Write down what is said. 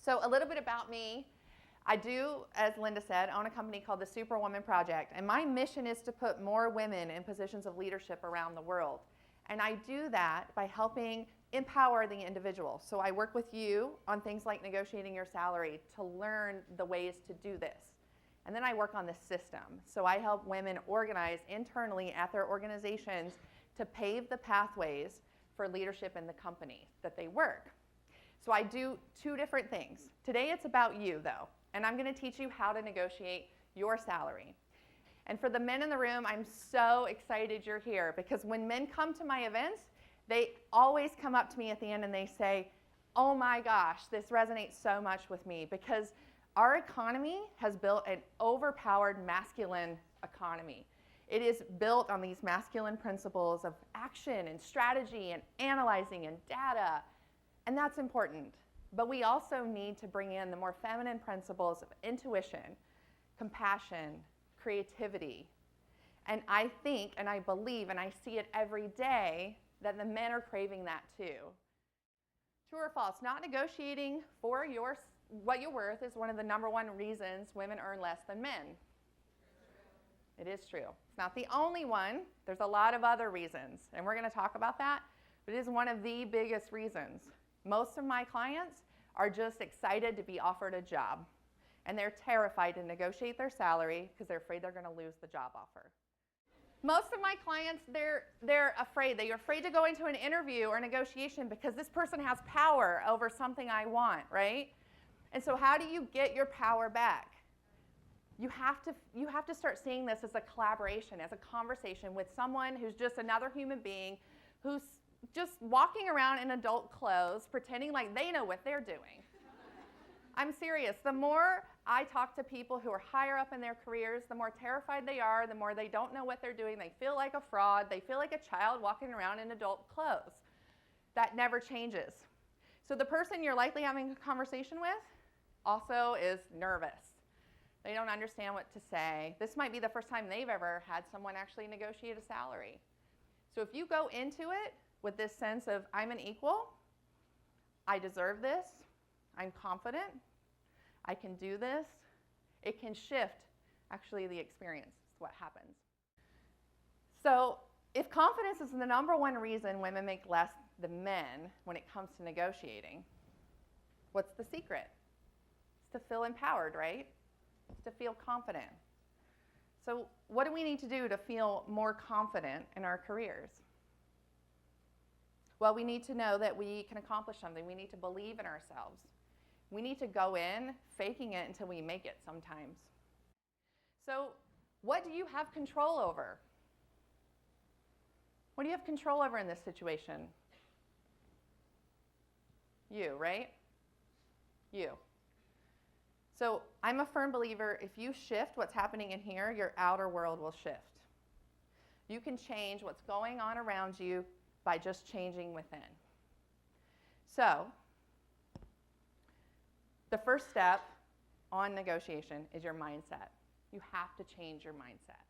So a little bit about me. I do, as Linda said, own a company called the Superwoman Project, and my mission is to put more women in positions of leadership around the world. And I do that by helping empower the individual. So I work with you on things like negotiating your salary to learn the ways to do this. And then I work on the system. So I help women organize internally at their organizations to pave the pathways for leadership in the company that they work. So I do two different things. Today it's about you, though, and I'm going to teach you how to negotiate your salary. And for the men in the room, I'm so excited you're here, because when men come to my events, they always come up to me at the end and they say, oh my gosh, this resonates so much with me, because our economy has built an overpowered masculine economy. It is built on these masculine principles of action and strategy and analyzing and data, and that's important. But we also need to bring in the more feminine principles of intuition, compassion, creativity. And I think, and I believe, and I see it every day, that the men are craving that too. True or false? Not negotiating for what you're worth is one of the #1 reasons women earn less than men. It is true. It's not the only one. There's a lot of other reasons, and we're going to talk about that. But it is one of the biggest reasons. Most of my clients are just excited to be offered a job, and they're terrified to negotiate their salary because they're afraid they're going to lose the job offer. Most of my clients, they're afraid. They're afraid to go into an interview or negotiation because this person has power over something I want, right? And so how do you get your power back? You have to start seeing this as a collaboration, as a conversation with someone who's just another human being who's just walking around in adult clothes, pretending like they know what they're doing. I'm serious. The more I talk to people who are higher up in their careers, the more terrified they are, the more they don't know what they're doing. They feel like a fraud. They feel like a child walking around in adult clothes. That never changes. So the person you're likely having a conversation with also is nervous. They don't understand what to say. This might be the first time they've ever had someone actually negotiate a salary. So if you go into it with this sense of, I'm an equal, I deserve this, I'm confident, I can do this, it can shift actually the experience. It's what happens. So if confidence is the #1 reason women make less than men when it comes to negotiating, what's the secret? It's to feel empowered, right? It's to feel confident. So what do we need to do to feel more confident in our careers? Well, we need to know that we can accomplish something. We need to believe in ourselves. We need to go in faking it until we make it sometimes. So what do you have control over? What do you have control over in this situation? You, right? You. So I'm a firm believer, if you shift what's happening in here, your outer world will shift. You can change what's going on around you by just changing within. So the first step on negotiation is your mindset. You have to change your mindset.